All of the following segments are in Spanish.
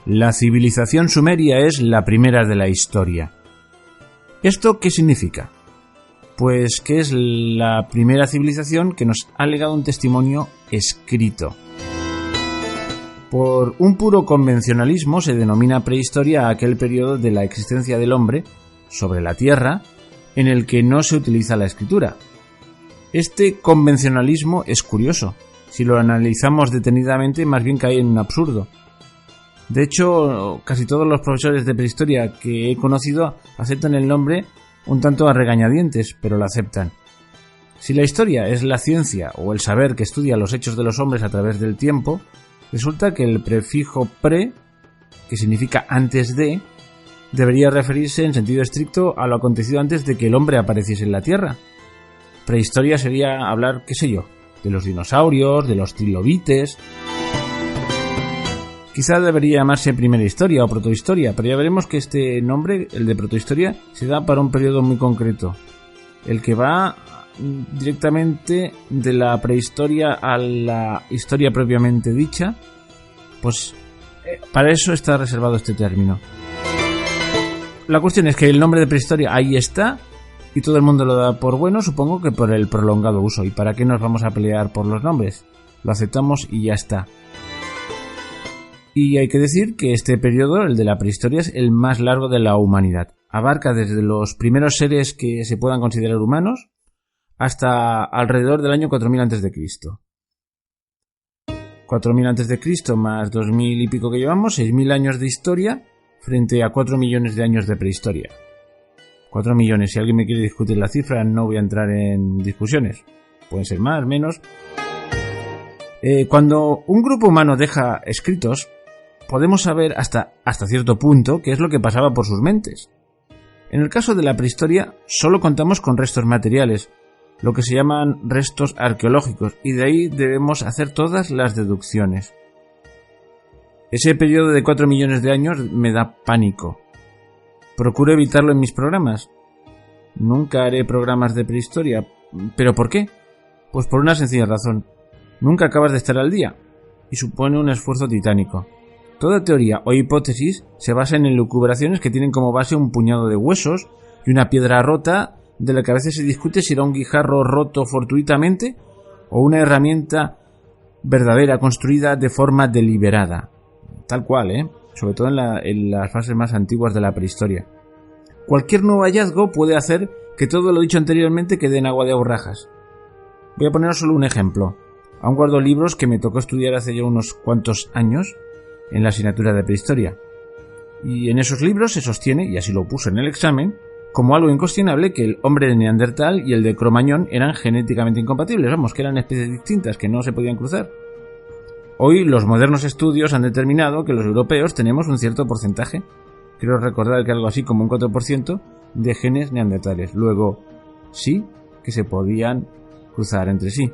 La civilización sumeria es la primera de la historia. ¿Esto qué significa? Pues que es la primera civilización que nos ha legado un testimonio escrito. Por un puro convencionalismo se denomina prehistoria a aquel periodo de la existencia del hombre sobre la Tierra en el que no se utiliza la escritura. Este convencionalismo es curioso. Si lo analizamos detenidamente, más bien cae en un absurdo. De hecho, casi todos los profesores de prehistoria que he conocido aceptan el nombre un tanto a regañadientes, pero lo aceptan. Si la historia es la ciencia o el saber que estudia los hechos de los hombres a través del tiempo, resulta que el prefijo pre, que significa antes de, debería referirse en sentido estricto a lo acontecido antes de que el hombre apareciese en la Tierra. Prehistoria sería hablar, qué sé yo, de los dinosaurios, de los trilobites. Quizá debería llamarse primera historia o protohistoria, pero ya veremos que este nombre, el de protohistoria, se da para un periodo muy concreto, el que va directamente de la prehistoria a la historia propiamente dicha. Pues para eso está reservado este término. La cuestión es que el nombre de prehistoria ahí está y todo el mundo lo da por bueno, supongo que por el prolongado uso. ¿Y para qué nos vamos a pelear por los nombres? Lo aceptamos y ya está. Y hay que decir que este periodo, el de la prehistoria, es el más largo de la humanidad. Abarca desde los primeros seres que se puedan considerar humanos hasta alrededor del año 4000 a.C. 4000 a.C. más 2000 y pico que llevamos, 6000 años de historia frente a 4 millones de años de prehistoria. 4 millones, si alguien me quiere discutir la cifra, no voy a entrar en discusiones. Pueden ser más, menos. Cuando un grupo humano deja escritos, podemos saber hasta cierto punto qué es lo que pasaba por sus mentes. En el caso de la prehistoria, solo contamos con restos materiales, lo que se llaman restos arqueológicos, y de ahí debemos hacer todas las deducciones. Ese periodo de 4 millones de años me da pánico. Procuro evitarlo en mis programas. Nunca haré programas de prehistoria. ¿Pero por qué? Pues por una sencilla razón. Nunca acabas de estar al día, y supone un esfuerzo titánico. Toda teoría o hipótesis se basa en elucubraciones que tienen como base un puñado de huesos y una piedra rota, de la que a veces se discute si era un guijarro roto fortuitamente o una herramienta verdadera construida de forma deliberada. Tal cual, sobre todo en las fases más antiguas de la prehistoria. Cualquier nuevo hallazgo puede hacer que todo lo dicho anteriormente quede en agua de borrajas. Voy a poner solo un ejemplo. Aún guardo libros que me tocó estudiar hace ya unos cuantos años en la asignatura de prehistoria. Y en esos libros se sostiene, y así lo puso en el examen, como algo incuestionable que el hombre de Neandertal y el de Cromañón eran genéticamente incompatibles, que eran especies distintas, que no se podían cruzar. Hoy los modernos estudios han determinado que los europeos tenemos un cierto porcentaje, creo recordar que algo así como un 4% de genes neandertales. Luego, sí que se podían cruzar entre sí.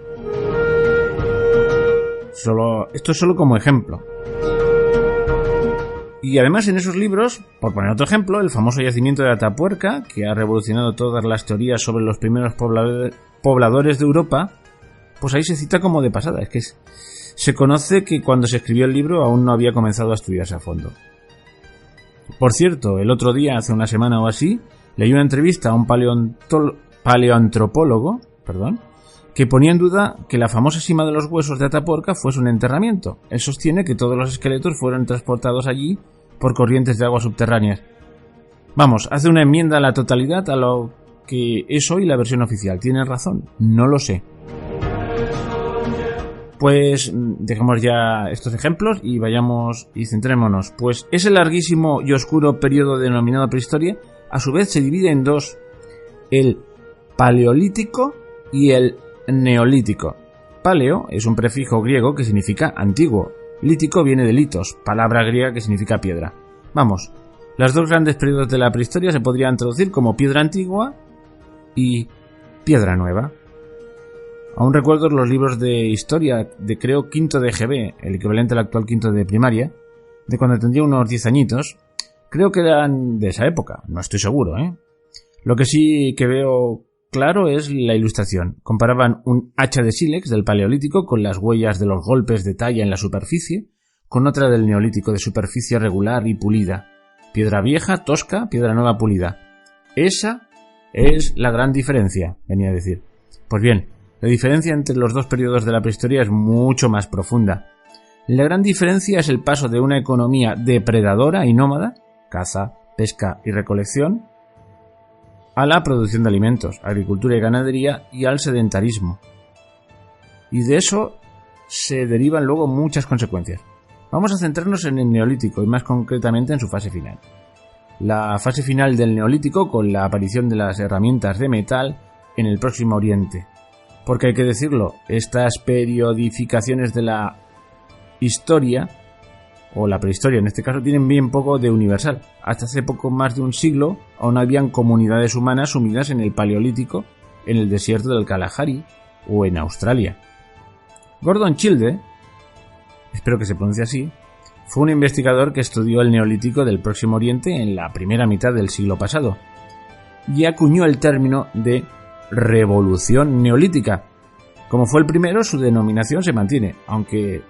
Esto es solo como ejemplo. Y además en esos libros, por poner otro ejemplo, el famoso yacimiento de Atapuerca, que ha revolucionado todas las teorías sobre los primeros pobladores de Europa, pues ahí se cita como de pasada. Es que se conoce que cuando se escribió el libro aún no había comenzado a estudiarse a fondo. Por cierto, el otro día, hace una semana o así, leí una entrevista a un paleoantropólogo, que ponía en duda que la famosa cima de los huesos de Atapuerca fuese un enterramiento. Él sostiene que todos los esqueletos fueron transportados allí por corrientes de agua subterráneas. Hace una enmienda a la totalidad a lo que es hoy la versión oficial. ¿Tiene razón? No lo sé. Pues dejemos ya estos ejemplos y vayamos y centrémonos. Pues ese larguísimo y oscuro periodo denominado prehistoria, a su vez se divide en dos: el paleolítico y el neolítico. Paleo es un prefijo griego que significa antiguo. Lítico viene de litos, palabra griega que significa piedra. Los dos grandes periodos de la prehistoria se podrían traducir como piedra antigua y piedra nueva. Aún recuerdo los libros de historia de creo quinto de GB, el equivalente al actual quinto de primaria, de cuando tendría unos 10 añitos. Creo que eran de esa época, no estoy seguro, Lo que sí que veo claro es la ilustración. Comparaban un hacha de sílex del paleolítico con las huellas de los golpes de talla en la superficie, con otra del Neolítico de superficie regular y pulida. Piedra vieja, tosca, piedra nueva pulida. Esa es la gran diferencia, venía a decir. Pues bien, la diferencia entre los dos periodos de la prehistoria es mucho más profunda. La gran diferencia es el paso de una economía depredadora y nómada, caza, pesca y recolección, a la producción de alimentos, agricultura y ganadería, y al sedentarismo. Y de eso se derivan luego muchas consecuencias. Vamos a centrarnos en el Neolítico y más concretamente en su fase final. La fase final del Neolítico con la aparición de las herramientas de metal en el Próximo Oriente. Porque hay que decirlo, estas periodificaciones de la historia, o la prehistoria en este caso, tienen bien poco de universal. Hasta hace poco más de un siglo aún habían comunidades humanas sumidas en el Paleolítico, en el desierto del Kalahari o en Australia. Gordon Childe, espero que se pronuncie así, fue un investigador que estudió el Neolítico del Próximo Oriente en la primera mitad del siglo pasado y acuñó el término de revolución neolítica. Como fue el primero, su denominación se mantiene, aunque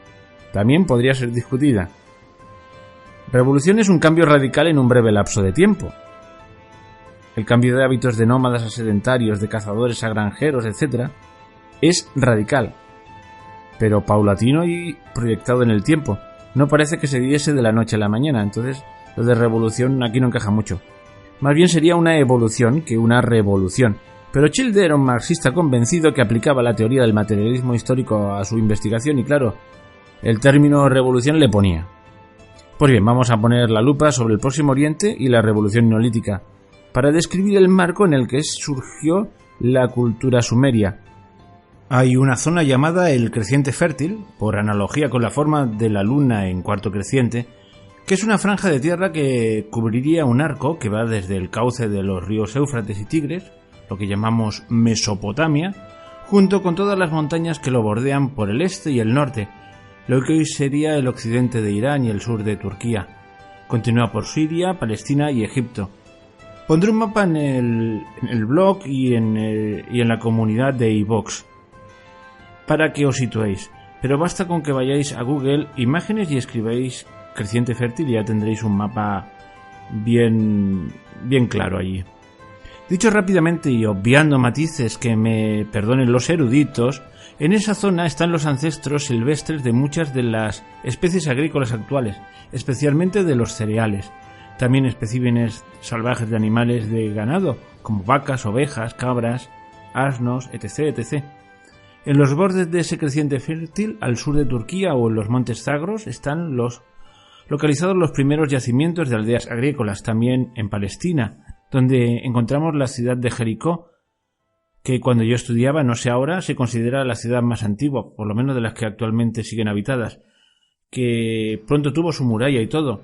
también podría ser discutida. Revolución es un cambio radical en un breve lapso de tiempo. El cambio de hábitos de nómadas a sedentarios, de cazadores a granjeros, etc., es radical, pero paulatino y proyectado en el tiempo. No parece que se diese de la noche a la mañana, entonces lo de revolución aquí no encaja mucho. Más bien sería una evolución que una revolución. Pero Childe era un marxista convencido que aplicaba la teoría del materialismo histórico a su investigación y claro, el término revolución le ponía. Pues bien, vamos a poner la lupa sobre el Próximo Oriente y la revolución neolítica para describir el marco en el que surgió la cultura sumeria. Hay una zona llamada el creciente fértil, por analogía con la forma de la luna en cuarto creciente, que es una franja de tierra que cubriría un arco que va desde el cauce de los ríos Éufrates y Tigres, lo que llamamos Mesopotamia, junto con todas las montañas que lo bordean por el este y el norte, lo que hoy sería el occidente de Irán y el sur de Turquía. Continúa por Siria, Palestina y Egipto. Pondré un mapa en el blog y en la comunidad de iVoox para que os situéis, pero basta con que vayáis a Google Imágenes y escribáis creciente fértil y ya tendréis un mapa bien claro allí. Dicho rápidamente y obviando matices que me perdonen los eruditos, en esa zona están los ancestros silvestres de muchas de las especies agrícolas actuales, especialmente de los cereales. También especímenes salvajes de animales de ganado, como vacas, ovejas, cabras, asnos, etc. En los bordes de ese creciente fértil, al sur de Turquía o en los montes Zagros, están localizados los primeros yacimientos de aldeas agrícolas, también en Palestina, donde encontramos la ciudad de Jericó, que cuando yo estudiaba, no sé ahora, se considera la ciudad más antigua, por lo menos de las que actualmente siguen habitadas, que pronto tuvo su muralla y todo,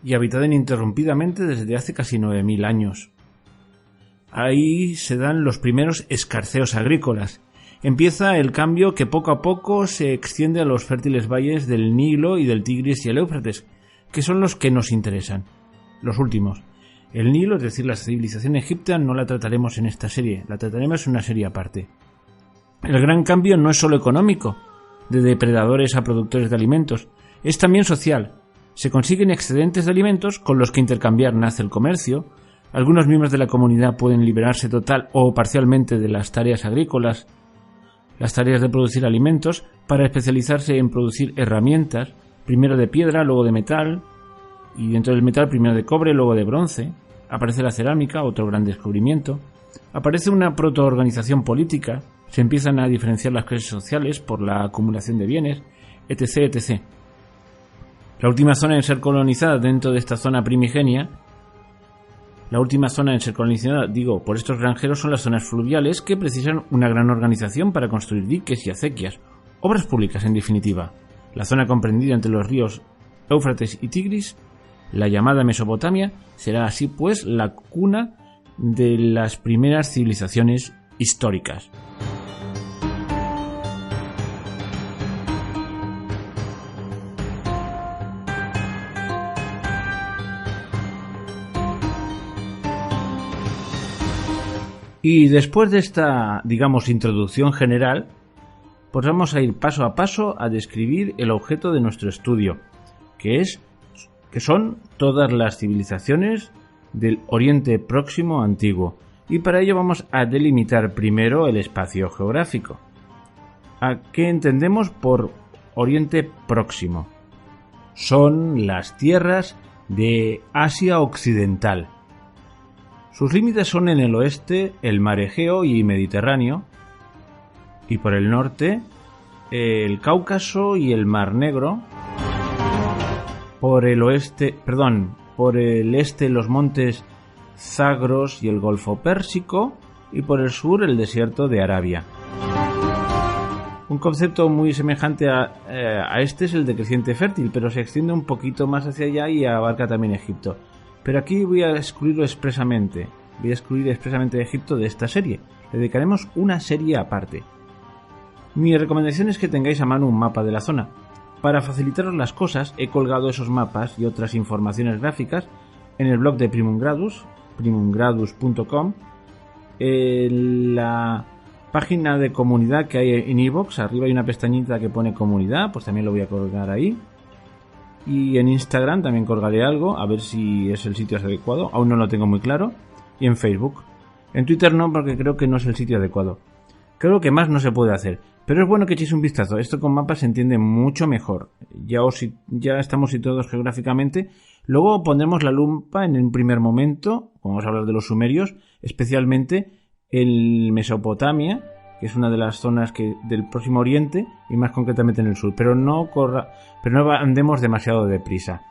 y habitada ininterrumpidamente desde hace casi 9000 años. Ahí se dan los primeros escarceos agrícolas. Empieza el cambio que poco a poco se extiende a los fértiles valles del Nilo y del Tigris y el Éufrates, que son los que nos interesan, los últimos. El Nilo, es decir, la civilización egipcia, no la trataremos en esta serie, la trataremos en una serie aparte. El gran cambio no es solo económico, de depredadores a productores de alimentos, es también social. Se consiguen excedentes de alimentos con los que intercambiar, nace el comercio, algunos miembros de la comunidad pueden liberarse total o parcialmente de las tareas agrícolas, las tareas de producir alimentos, para especializarse en producir herramientas, primero de piedra, luego de metal, y dentro del metal primero de cobre, luego de bronce. Aparece la cerámica, otro gran descubrimiento. Aparece una protoorganización política, se empiezan a diferenciar las clases sociales por la acumulación de bienes, etc. La última zona en ser colonizada dentro de esta zona primigenia, por estos granjeros son las zonas fluviales que precisan una gran organización para construir diques y acequias, obras públicas en definitiva. La zona comprendida entre los ríos Éufrates y Tigris, la llamada Mesopotamia, será así pues la cuna de las primeras civilizaciones históricas. Y después de esta, introducción general, pues vamos a ir paso a paso a describir el objeto de nuestro estudio. que son todas las civilizaciones del Oriente Próximo antiguo. Y para ello vamos a delimitar primero el espacio geográfico. ¿A qué entendemos por Oriente Próximo? Son las tierras de Asia Occidental. Sus límites son en el oeste el mar Egeo y Mediterráneo, y por el norte el Cáucaso y el Mar Negro. Por el este los montes Zagros y el Golfo Pérsico, y por el sur el desierto de Arabia. Un concepto muy semejante a este es el de creciente fértil, pero se extiende un poquito más hacia allá y abarca también Egipto. Pero aquí voy a excluir expresamente Egipto de esta serie. Le dedicaremos una serie aparte. Mi recomendación es que tengáis a mano un mapa de la zona. Para facilitaros las cosas, he colgado esos mapas y otras informaciones gráficas en el blog de Primum Gradus, primumgradus.com, en la página de comunidad que hay en iVoox. Arriba hay una pestañita que pone comunidad, pues también lo voy a colgar ahí. Y en Instagram también colgaré algo, a ver si es el sitio adecuado, aún no lo tengo muy claro. Y en Facebook. En Twitter no, porque creo que no es el sitio adecuado. Creo que más no se puede hacer, pero es bueno que echéis un vistazo. Esto con mapas se entiende mucho mejor. Ya estamos situados geográficamente. Luego pondremos la lupa en un primer momento, vamos a hablar de los sumerios, especialmente en Mesopotamia, que es una de las zonas del Próximo Oriente, y más concretamente en el sur. Pero no andemos demasiado deprisa.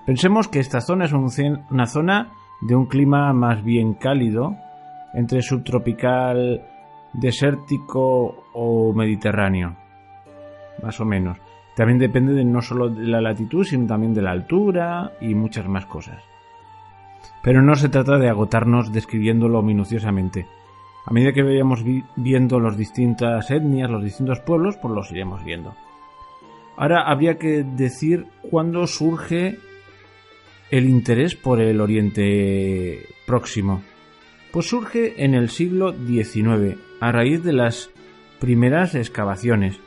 Pensemos que esta zona es una zona de un clima más bien cálido, entre subtropical, desértico o mediterráneo, más o menos. También depende no solo de la latitud, sino también de la altura y muchas más cosas. Pero no se trata de agotarnos describiéndolo minuciosamente. A medida que vayamos viendo las distintas etnias, los distintos pueblos, pues los iremos viendo. Ahora habría que decir cuándo surge el interés por el Oriente Próximo. Pues surge en el siglo XIX, a raíz de las primeras excavaciones.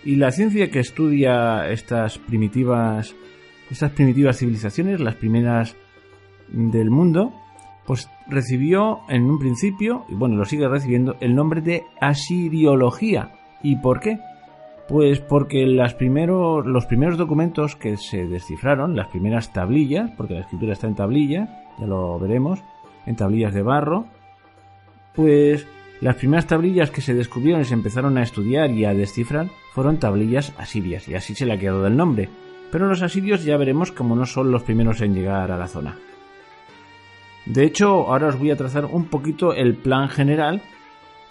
Y la ciencia que estudia estas primitivas civilizaciones, las primeras del mundo, pues recibió en un principio, y bueno, lo sigue recibiendo, el nombre de asiriología. ¿Y por qué? Pues porque los primeros documentos que se descifraron, las primeras tablillas, porque la escritura está en tablilla, ya lo veremos, en tablillas de barro, pues las primeras tablillas que se descubrieron y se empezaron a estudiar y a descifrar fueron tablillas asirias, y así se le ha quedado el nombre. Pero los asirios ya veremos como no son los primeros en llegar a la zona. De hecho, ahora os voy a trazar un poquito el plan general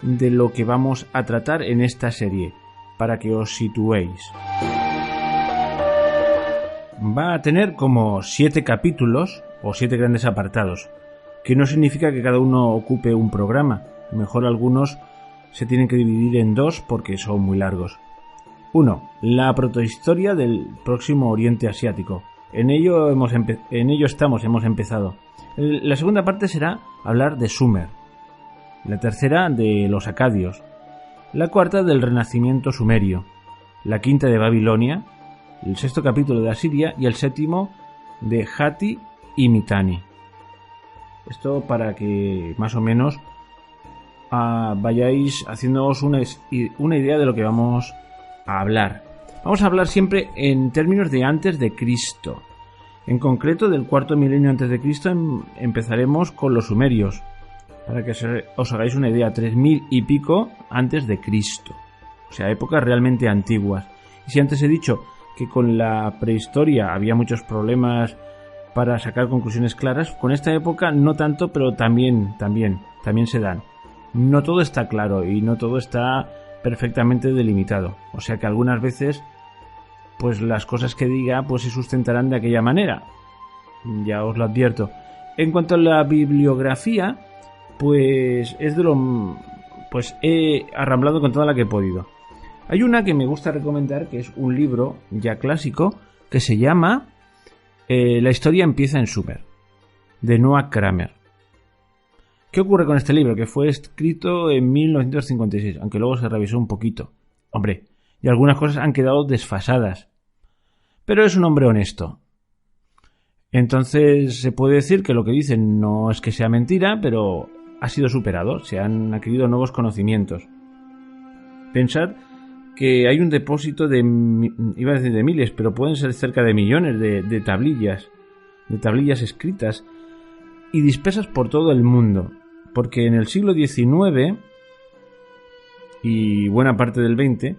de lo que vamos a tratar en esta serie, para que os situéis. Va a tener como 7 capítulos o 7 grandes apartados, que no significa que cada uno ocupe un programa. A lo mejor algunos se tienen que dividir en 2 porque son muy largos. 1. La protohistoria del Próximo Oriente Asiático. En ello hemos empezado. La segunda parte será hablar de Sumer. La tercera de los acadios. La cuarta del renacimiento sumerio. La quinta de Babilonia. El sexto capítulo de Asiria y el séptimo de Hatti y Mitanni. Esto para que más o menos vayáis haciéndoos una idea de lo que vamos a hablar. Vamos a hablar siempre en términos de antes de Cristo. En concreto, del cuarto milenio antes de Cristo empezaremos con los sumerios, para que os hagáis una idea, 3000 y pico antes de Cristo. O sea, épocas realmente antiguas. Y si antes he dicho que con la prehistoria había muchos problemas para sacar conclusiones claras, con esta época no tanto, pero también se dan. No todo está claro y no todo está perfectamente delimitado. O sea que algunas veces pues las cosas que diga pues se sustentarán de aquella manera. Ya os lo advierto. En cuanto a la bibliografía, pues es de lo... pues he arramblado con toda la que he podido. Hay una que me gusta recomendar, que es un libro ya clásico, que se llama La historia empieza en Sumer, de Noah Kramer. ¿Qué ocurre con este libro? Que fue escrito en 1956, aunque luego se revisó un poquito. Hombre, y algunas cosas han quedado desfasadas. pero es un hombre honesto. Entonces se puede decir que lo que dicen no es que sea mentira, pero ha sido superado, se han adquirido nuevos conocimientos. Pensad que hay un depósito iba a decir de miles, pero pueden ser cerca de millones de tablillas escritas y dispersas por todo el mundo, porque en el siglo XIX y buena parte del XX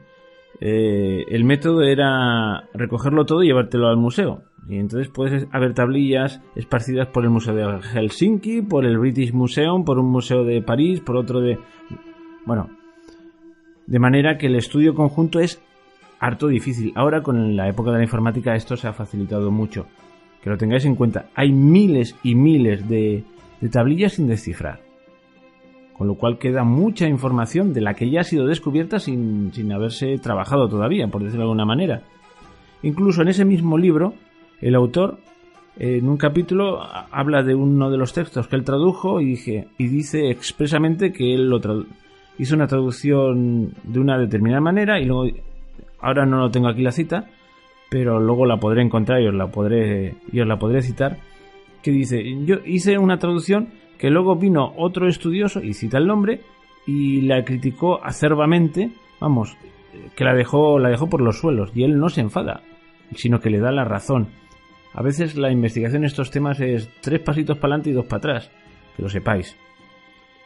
el método era recogerlo todo y llevártelo al museo. Y entonces puedes haber tablillas esparcidas por el Museo de Helsinki, por el British Museum, por un museo de París, por otro de... Bueno, de manera que el estudio conjunto es harto difícil. Ahora, con la época de la informática, esto se ha facilitado mucho. Que lo tengáis en cuenta. Hay miles y miles de tablillas sin descifrar. Con lo cual queda mucha información de la que ya ha sido descubierta sin haberse trabajado todavía, por decirlo de alguna manera. Incluso en ese mismo libro, el autor, en un capítulo, habla de uno de los textos que él tradujo y dice expresamente que él hizo una traducción de una determinada manera y luego, ahora no lo tengo aquí la cita, pero luego la podré encontrar y os la podré citar, que dice, yo hice una traducción que luego vino otro estudioso, y cita el nombre, y la criticó acerbamente, vamos, que la dejó por los suelos, y él no se enfada, sino que le da la razón. A veces la investigación en estos temas es 3 pasitos para adelante y 2 para atrás, que lo sepáis.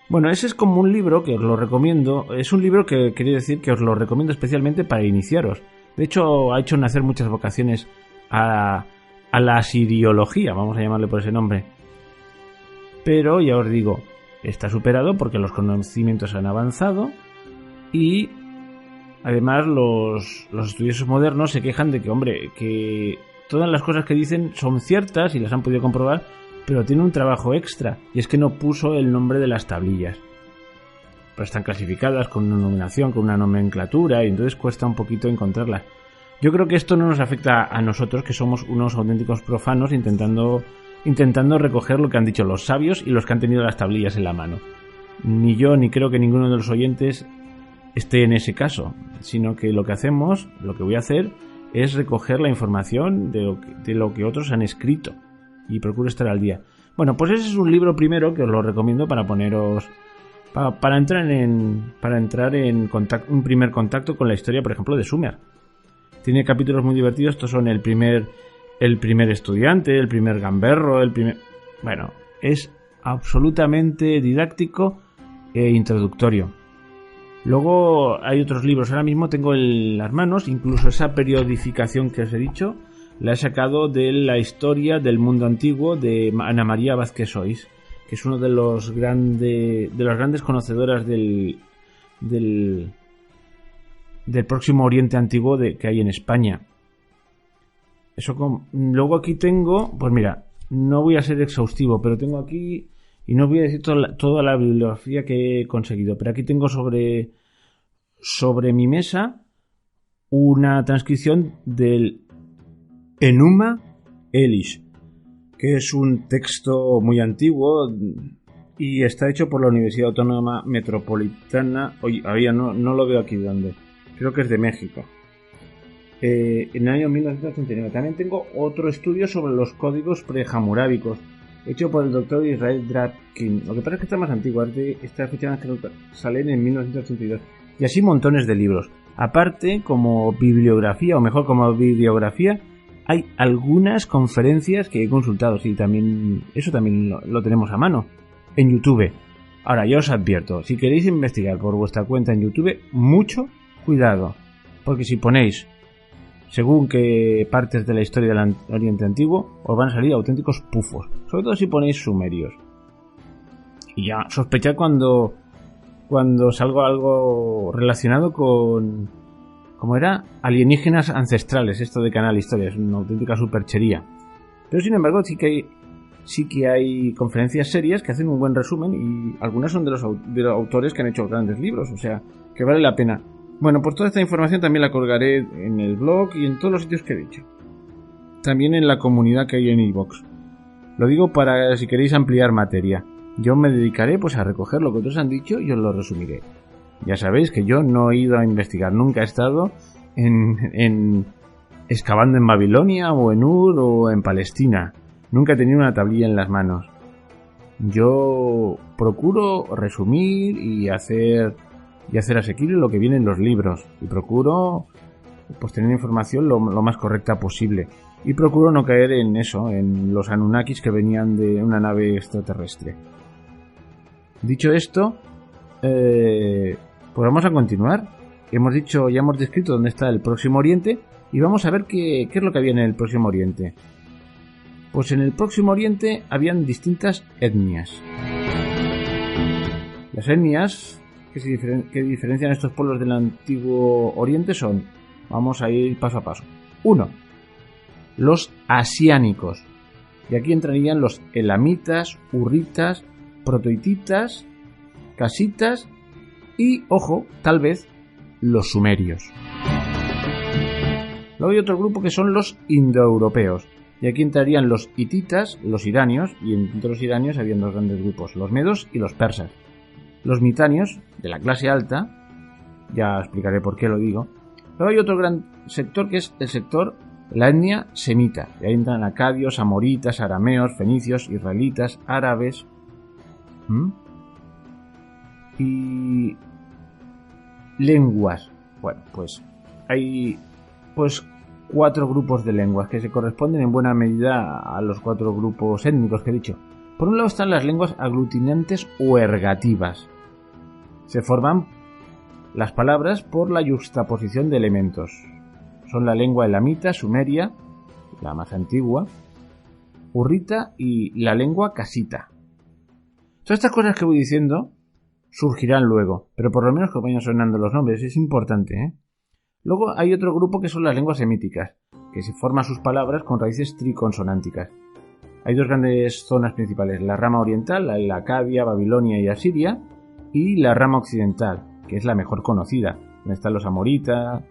Bueno, ese es como un libro que os lo recomiendo, es un libro que quería decir que os lo recomiendo especialmente para iniciaros. De hecho, ha hecho nacer muchas vocaciones a la asiriología, vamos a llamarle por ese nombre. Pero ya os digo, está superado porque los conocimientos han avanzado y además los estudiosos modernos se quejan de que todas las cosas que dicen son ciertas y las han podido comprobar, pero tiene un trabajo extra, y es que no puso el nombre de las tablillas. Pero están clasificadas con una numeración, con una nomenclatura, y entonces cuesta un poquito encontrarlas. Yo creo que esto no nos afecta a nosotros, que somos unos auténticos profanos intentando recoger lo que han dicho los sabios y los que han tenido las tablillas en la mano. Ni yo ni creo que ninguno de los oyentes esté en ese caso, sino que lo que voy a hacer es recoger la información de lo que otros han escrito y procuro estar al día. Bueno, pues ese es un libro primero que os lo recomiendo para entrar en contacto, un primer contacto con la historia, por ejemplo, de Sumer. Tiene capítulos muy divertidos. Estos son el primer estudiante, el primer gamberro, bueno, es absolutamente didáctico e introductorio. Luego hay otros libros. Ahora mismo tengo en las manos, incluso esa periodificación que os he dicho, la he sacado de la historia del mundo antiguo de Ana María Vázquez Sois, que es uno de los grandes conocedoras del Próximo Oriente Antiguo que hay en España. Luego aquí tengo, pues mira, no voy a ser exhaustivo, pero tengo aquí, y no voy a decir toda la bibliografía que he conseguido, pero aquí tengo sobre mi mesa una transcripción del Enuma Elish, que es un texto muy antiguo y está hecho por la Universidad Autónoma Metropolitana. Oye, no lo veo aquí de dónde, creo que es de México. En el año 1989. También tengo otro estudio sobre los códigos prehamurábicos, hecho por el doctor Israel Drapkin. Lo que pasa es que está más antiguo, esta fecha sale en 1982. Y así montones de libros. Aparte, como bibliografía, o mejor como bibliografía, hay algunas conferencias que he consultado. Sí, eso también lo tenemos a mano en YouTube. Ahora, ya os advierto, si queréis investigar por vuestra cuenta en YouTube, mucho cuidado, porque si ponéis según qué partes de la historia del Oriente Antiguo, os van a salir auténticos pufos, sobre todo si ponéis sumerios. Y ya sospechad cuando salga algo relacionado con, ¿cómo era? Alienígenas ancestrales, esto de Canal Historia, es una auténtica superchería. Pero sin embargo sí que hay conferencias serias que hacen un buen resumen, y algunas son de los autores que han hecho grandes libros, o sea, que vale la pena. Bueno, pues toda esta información también la colgaré en el blog y en todos los sitios que he dicho. También en la comunidad que hay en iVoox. Lo digo para si queréis ampliar materia. Yo me dedicaré pues a recoger lo que otros han dicho y os lo resumiré. Ya sabéis que yo no he ido a investigar, nunca he estado en excavando en Babilonia o en Ur o en Palestina. Nunca he tenido una tablilla en las manos. Yo procuro resumir y hacer asequible lo que viene en los libros. Y procuro pues tener información lo más correcta posible. Y procuro no caer en eso, en los Anunnakis que venían de una nave extraterrestre. Dicho esto, pues vamos a continuar. Ya hemos descrito dónde está el Próximo Oriente y vamos a ver qué es lo que había en el Próximo Oriente. Pues en el Próximo Oriente habían distintas etnias. Las etnias que diferencian estos pueblos del Antiguo Oriente son, vamos a ir paso a paso. 1. Los asiánicos. Y aquí entrarían los elamitas, urritas, protohititas, casitas y, ojo, tal vez, los sumerios. Luego hay otro grupo que son los indoeuropeos. Y aquí entrarían los hititas, los iranios, y entre los iranios habían dos grandes grupos, los medos y los persas. Los mitanios, de la clase alta, ya explicaré por qué lo digo. Luego hay otro gran sector que es el sector, la etnia semita. Y ahí entran acadios, amoritas, arameos, fenicios, israelitas, árabes. Y lenguas. Bueno, pues hay 4 grupos de lenguas que se corresponden en buena medida a los 4 grupos étnicos que he dicho. Por un lado están las lenguas aglutinantes o ergativas. Se forman las palabras por la yuxtaposición de elementos. Son la lengua elamita, sumeria, la más antigua, urrita y la lengua casita. Todas estas cosas que voy diciendo surgirán luego, pero por lo menos que vayan sonando los nombres, es importante, ¿eh? Luego hay otro grupo que son las lenguas semíticas, que se forman sus palabras con raíces triconsonánticas. Hay 2 grandes zonas principales, la rama oriental, la Acadia, Babilonia y Asiria, y la rama occidental, que es la mejor conocida, donde están los amoritas,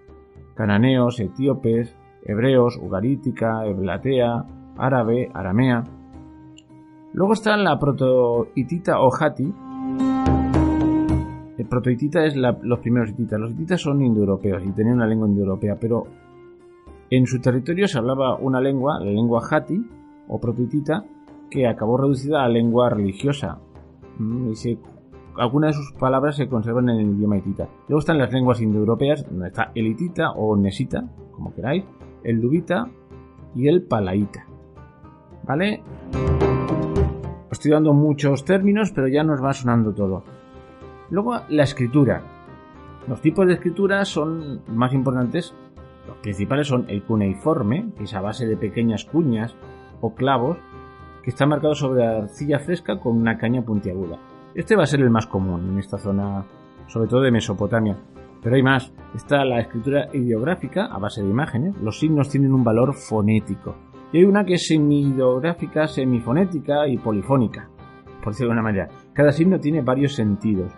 cananeos, etíopes, hebreos, ugarítica, eblatea, árabe, aramea. Luego está la protohitita o hatti. El protohitita es los primeros hititas. Los hititas son indoeuropeos y tenían una lengua indoeuropea, pero en su territorio se hablaba una lengua, la lengua hatti o protohitita, que acabó reducida a lengua religiosa. Algunas de sus palabras se conservan en el idioma hitita. Luego están las lenguas indoeuropeas, donde está el hitita o nesita, como queráis, el luvita y el palaíta. ¿Vale? Os estoy dando muchos términos, pero ya nos va sonando todo. Luego, la escritura. Los tipos de escritura son más importantes. Los principales son el cuneiforme, que es a base de pequeñas cuñas o clavos, que está marcado sobre arcilla fresca con una caña puntiaguda. Este va a ser el más común en esta zona, sobre todo de Mesopotamia. Pero hay más. Está la escritura ideográfica, a base de imágenes. Los signos tienen un valor fonético. Y hay una que es semi-ideográfica, semifonética y polifónica, por decirlo de alguna manera. Cada signo tiene varios sentidos.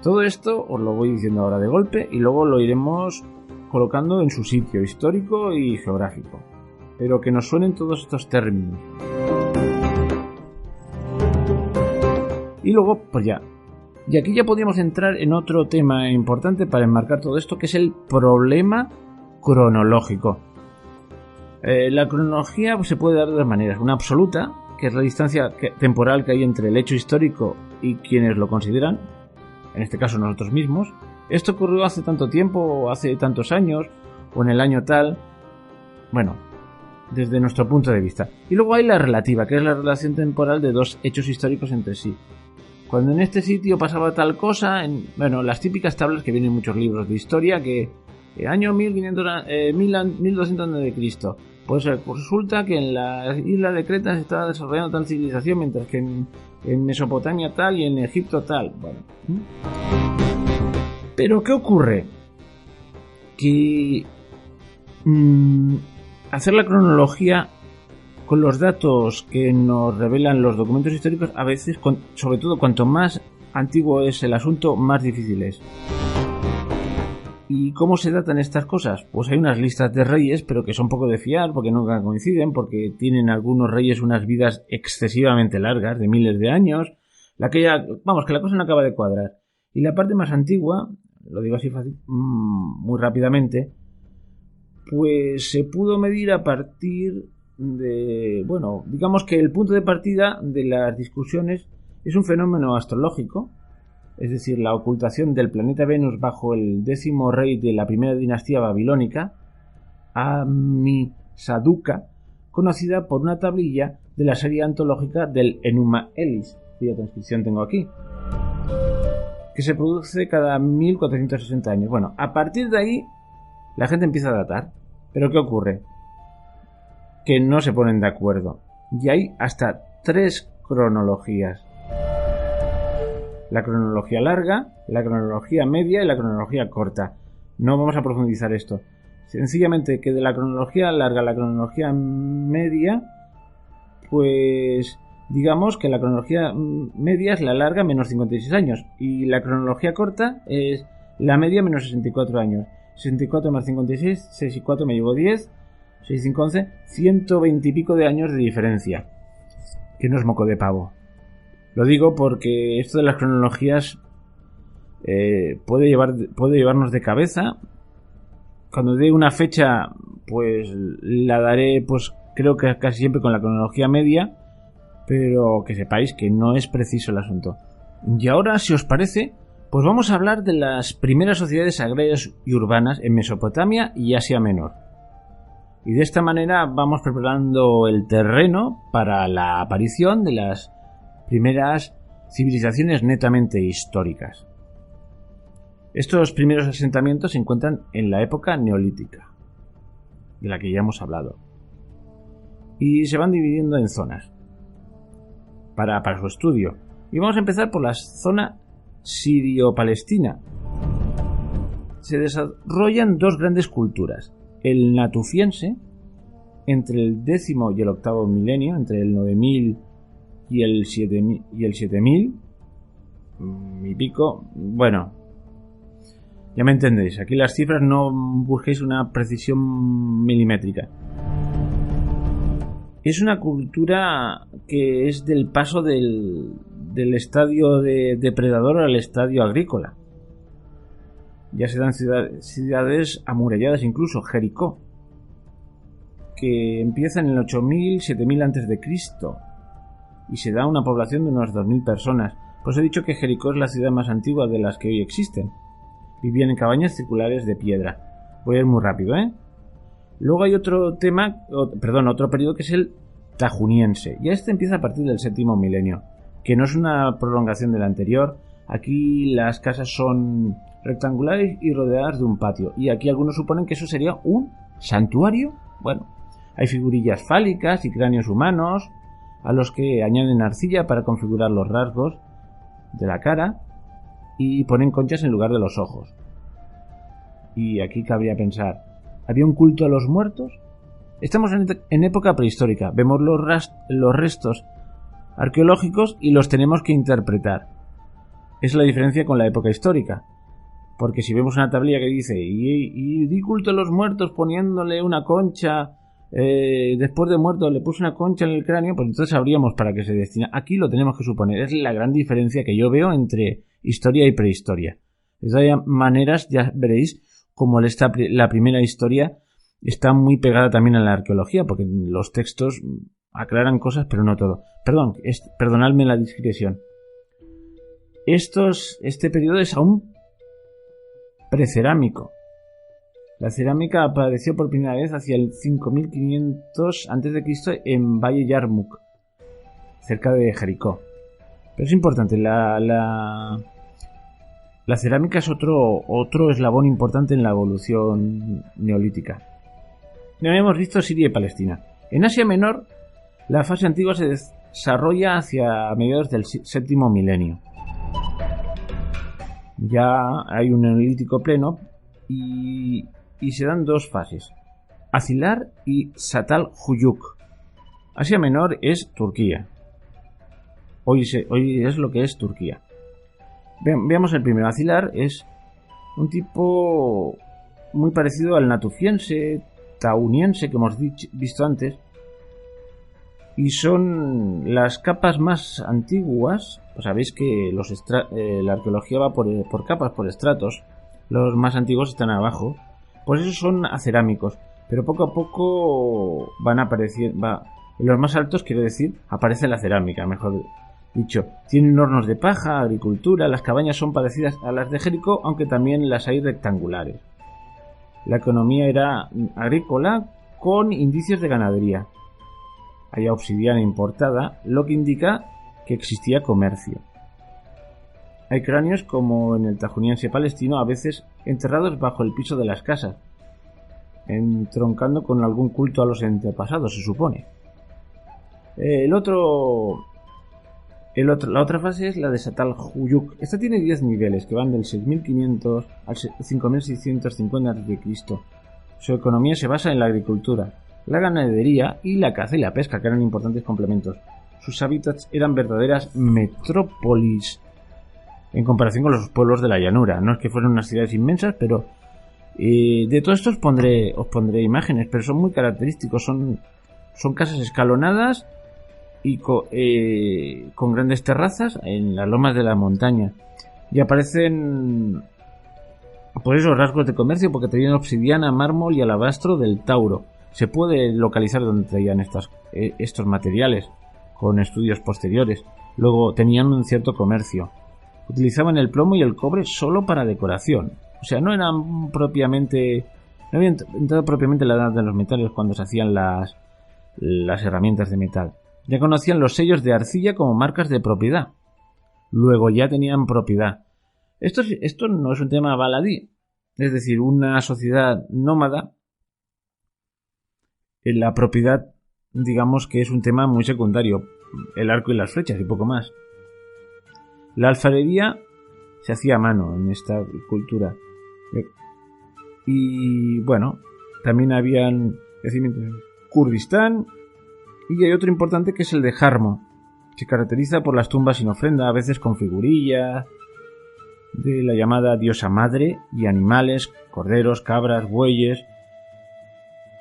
Todo esto os lo voy diciendo ahora de golpe y luego lo iremos colocando en su sitio histórico y geográfico. Pero que nos suenen todos estos términos. Y luego, pues ya. Y aquí ya podríamos entrar en otro tema importante para enmarcar todo esto, que es el problema cronológico. La cronología se puede dar de 2 maneras. Una absoluta, que es la distancia temporal que hay entre el hecho histórico y quienes lo consideran, en este caso nosotros mismos. Esto ocurrió hace tanto tiempo, o hace tantos años, o en el año tal. Bueno, desde nuestro punto de vista. Y luego hay la relativa, que es la relación temporal de 2 hechos históricos entre sí. Cuando en este sitio pasaba tal cosa, las típicas tablas que vienen en muchos libros de historia, que año 1200 a.C., pues resulta que en la isla de Creta se estaba desarrollando tal civilización, mientras que en Mesopotamia tal y en Egipto tal. Bueno. Pero ¿qué ocurre? Que hacer la cronología con los datos que nos revelan los documentos históricos, a veces, sobre todo cuanto más antiguo es el asunto, más difícil es. ¿Y cómo se datan estas cosas? Pues hay unas listas de reyes, pero que son poco de fiar, porque nunca coinciden, porque tienen algunos reyes unas vidas excesivamente largas, de miles de años. Que la cosa no acaba de cuadrar. Y la parte más antigua, lo digo así fácil, muy rápidamente, pues se pudo medir a partir de... Bueno, digamos que el punto de partida de las discusiones es un fenómeno astrológico, es decir, la ocultación del planeta Venus bajo el 10º rey de la primera dinastía babilónica, Amisaduqa, conocida por una tablilla de la serie antológica del Enuma Elis, cuya transcripción tengo aquí, que se produce cada 1460 años. Bueno, a partir de ahí la gente empieza a datar. ¿Pero qué ocurre? Que no se ponen de acuerdo. Y hay hasta 3 cronologías. La cronología larga, la cronología media y la cronología corta. No vamos a profundizar esto. Sencillamente que de la cronología larga a la cronología media, pues digamos que la cronología media es la larga menos 56 años y la cronología corta es la media menos 64 años. 64 más 56, 6 y 4 me llevo 10, 6 y 5, 11, 120 y pico de años de diferencia. Que no es moco de pavo. Lo digo porque esto de las cronologías puede llevarnos de cabeza. Cuando dé una fecha, pues la daré, pues creo que casi siempre con la cronología media, pero que sepáis que no es preciso el asunto. Y ahora, si os parece, pues vamos a hablar de las primeras sociedades agrarias y urbanas en Mesopotamia y Asia Menor. Y de esta manera vamos preparando el terreno para la aparición de las primeras civilizaciones netamente históricas. Estos primeros asentamientos se encuentran en la época neolítica, de la que ya hemos hablado, y se van dividiendo en zonas para su estudio. Y vamos a empezar por la zona sirio-palestina. Se desarrollan 2 grandes culturas: el natufiense, entre el 10º y el 8º milenio, entre el 9000 y el 7000 y pico. Bueno, ya me entendéis, aquí las cifras no busquéis una precisión milimétrica. Es una cultura que es del paso del estadio de depredador al estadio agrícola. Ya se dan ciudades amuralladas, incluso Jericó, que empieza en el 8000, 7000 a.C. y se da una población de unas 2000 personas. Pues he dicho que Jericó es la ciudad más antigua de las que hoy existen. Vivían en cabañas circulares de piedra. Voy a ir muy rápido, ¿eh? Luego hay otro periodo que es el tajuniense. Y este empieza a partir del 7º milenio, que no es una prolongación del anterior. Aquí las casas son rectangulares y rodeadas de un patio. Y aquí algunos suponen que eso sería un santuario. Bueno, hay figurillas fálicas y cráneos humanos, a los que añaden arcilla para configurar los rasgos de la cara y ponen conchas en lugar de los ojos. Y aquí cabría pensar, ¿había un culto a los muertos? Estamos en época prehistórica, vemos los restos arqueológicos y los tenemos que interpretar. Es la diferencia con la época histórica, porque si vemos una tablilla que dice y di culto a los muertos poniéndole una concha, después de muerto le puso una concha en el cráneo, pues entonces sabríamos para qué se destina. Aquí lo tenemos que suponer. Es la gran diferencia que yo veo entre historia y prehistoria. De todas maneras, ya veréis como la primera historia está muy pegada también a la arqueología, porque los textos aclaran cosas, pero no todo. Perdonadme la discreción. Este periodo es aún precerámico. La cerámica apareció por primera vez hacia el 5500 a.C. en Valle Yarmouk, cerca de Jericó. Pero es importante, la cerámica es otro eslabón importante en la evolución neolítica. Ya habíamos visto Siria y Palestina. En Asia Menor, la fase antigua se desarrolla hacia mediados del 7º milenio. Ya hay un neolítico pleno y se dan 2 fases: Acilar y Satal Huyuk. Asia Menor es Turquía. Hoy es lo que es Turquía. Veamos el primero. Acilar es un tipo muy parecido al natufiense, tauniense que hemos visto antes, y son las capas más antiguas. Pues sabéis que la arqueología va por capas, por estratos. Los más antiguos están abajo. Pues esos son acerámicos. pero poco a poco van apareciendo, en los más altos, quiero decir, aparece la cerámica, mejor dicho. Tienen hornos de paja, agricultura, las cabañas son parecidas a las de Jericó, aunque también las hay rectangulares. La economía era agrícola con indicios de ganadería. Hay obsidiana importada, lo que indica que existía comercio. Hay cráneos, como en el tajuniense palestino, a veces enterrados bajo el piso de las casas, entroncando con algún culto a los antepasados, se supone. La otra fase es la de Çatalhöyük. Esta tiene 10 niveles que van del 6500 al 5650 a.C. Su economía se basa en la agricultura, la ganadería y la caza y la pesca, que eran importantes complementos. Sus hábitats eran verdaderas metrópolis en comparación con los pueblos de la llanura. No es que fueran unas ciudades inmensas, pero de todo esto os pondré imágenes, pero son muy característicos. Son casas escalonadas y con grandes terrazas en las lomas de la montaña, y aparecen por esos rasgos de comercio, porque tenían obsidiana, mármol y alabastro del Tauro. Se puede localizar donde traían estos materiales con estudios posteriores. Luego tenían un cierto comercio. Utilizaban el plomo y el cobre solo para decoración. O sea, no habían entrado propiamente la edad de los metales cuando se hacían las herramientas de metal. Ya conocían los sellos de arcilla como marcas de propiedad. Luego ya tenían propiedad. Esto no es un tema baladí. Es decir, una sociedad nómada, en la propiedad, digamos que es un tema muy secundario. El arco y las flechas y poco más. La alfarería se hacía a mano en esta cultura. Y bueno, también habían yacimientos en Kurdistán. Y hay otro importante, que es el de Jarmo, que se caracteriza por las tumbas sin ofrenda, a veces con figurillas de la llamada diosa madre y animales, corderos, cabras, bueyes.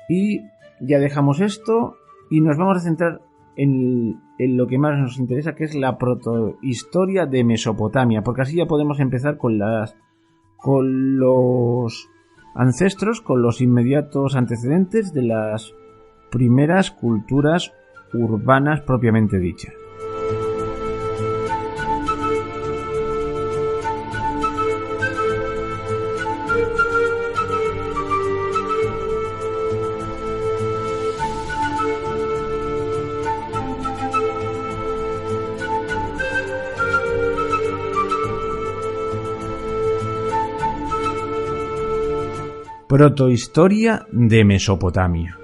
Y ya dejamos esto y nos vamos a centrar en lo que más nos interesa, que es la protohistoria de Mesopotamia, porque así ya podemos empezar con los ancestros, con los inmediatos antecedentes de las primeras culturas urbanas propiamente dichas. Protohistoria de Mesopotamia.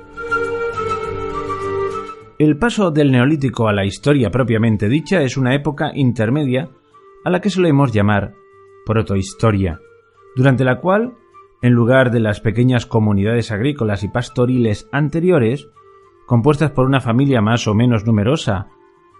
El paso del Neolítico a la historia propiamente dicha es una época intermedia a la que solemos llamar protohistoria, durante la cual, en lugar de las pequeñas comunidades agrícolas y pastoriles anteriores, compuestas por una familia más o menos numerosa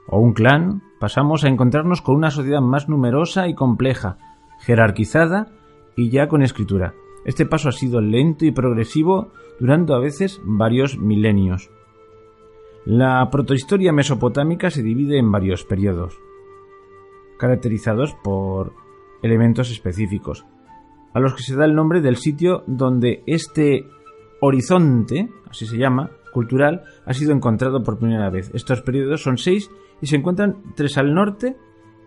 o un clan, pasamos a encontrarnos con una sociedad más numerosa y compleja, jerarquizada y ya con escritura. Este paso ha sido lento y progresivo, durando a veces varios milenios. La protohistoria mesopotámica se divide en varios periodos, caracterizados por elementos específicos, a los que se da el nombre del sitio donde este horizonte, así se llama, cultural, ha sido encontrado por primera vez. Estos periodos son 6 y se encuentran 3 al norte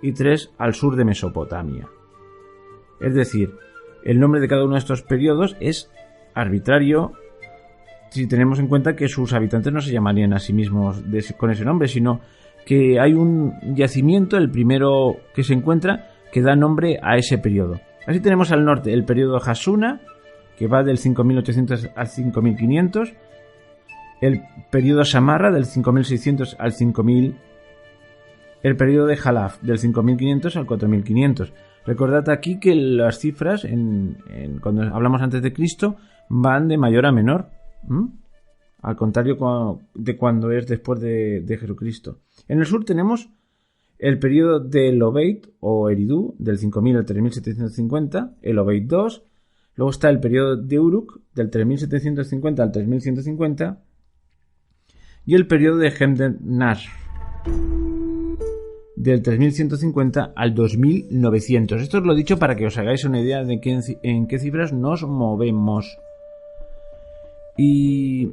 y 3 al sur de Mesopotamia. Es decir, el nombre de cada uno de estos periodos es arbitrario si tenemos en cuenta que sus habitantes no se llamarían a sí mismos con ese nombre, sino que hay un yacimiento, el primero que se encuentra, que da nombre a ese periodo. Así tenemos al norte el periodo Hasuna, que va del 5800 al 5500, el periodo Samarra del 5600 al 5000, el periodo de Jalaf del 5500 al 4500. Recordad aquí que las cifras, cuando hablamos antes de Cristo, van de mayor a menor, al contrario de cuando es después de Jesucristo. En el sur tenemos el periodo de Lobeit o Eridu, del 5000 al 3750, el Lobeit II. Luego está el periodo de Uruk, del 3750 al 3150, y el periodo de Hemden-Nar, del 3150 al 2900. Esto os lo he dicho para que os hagáis una idea de en qué cifras nos movemos. Y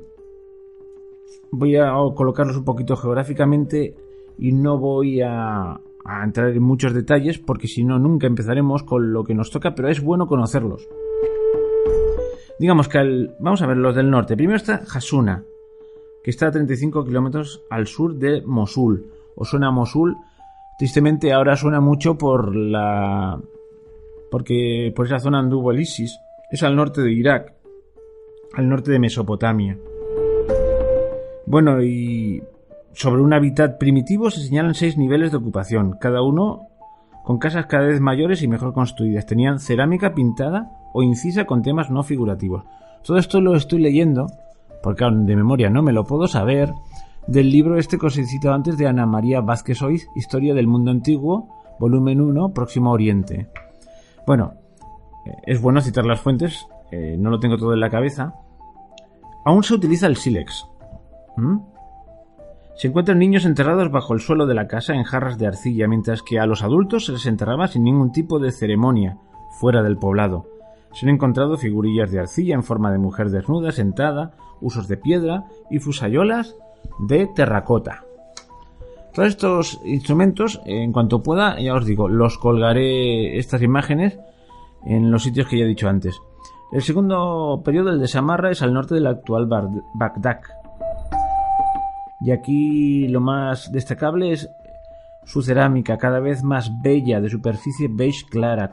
voy a colocarlos un poquito geográficamente y no voy a entrar en muchos detalles porque si no nunca empezaremos con lo que nos toca, pero es bueno conocerlos. Digamos que vamos a ver los del norte. Primero está Hasuna, que está a 35 kilómetros al sur de Mosul. ¿Os suena Mosul? Tristemente ahora suena mucho porque por esa zona anduvo el ISIS. Es al norte de Irak, al norte de Mesopotamia. Bueno, y sobre un hábitat primitivo se señalan 6 niveles de ocupación, cada uno con casas cada vez mayores y mejor construidas. Tenían cerámica pintada o incisa con temas no figurativos. Todo esto lo estoy leyendo, porque de memoria no me lo puedo saber, del libro que os he citado antes de Ana María Vázquez Oiz, Historia del Mundo Antiguo, volumen 1, Próximo Oriente. Bueno, es bueno citar las fuentes, no lo tengo todo en la cabeza. Aún se utiliza el sílex. Se encuentran niños enterrados bajo el suelo de la casa en jarras de arcilla, mientras que a los adultos se les enterraba sin ningún tipo de ceremonia, fuera del poblado. Se han encontrado figurillas de arcilla en forma de mujer desnuda, sentada, usos de piedra y fusayolas de terracota. Todos estos instrumentos, en cuanto pueda, ya os digo, los colgaré estas imágenes en los sitios que ya he dicho antes. El segundo periodo, el de Samarra, es al norte del actual Bagdad. Y aquí lo más destacable es su cerámica, cada vez más bella, de superficie beige clara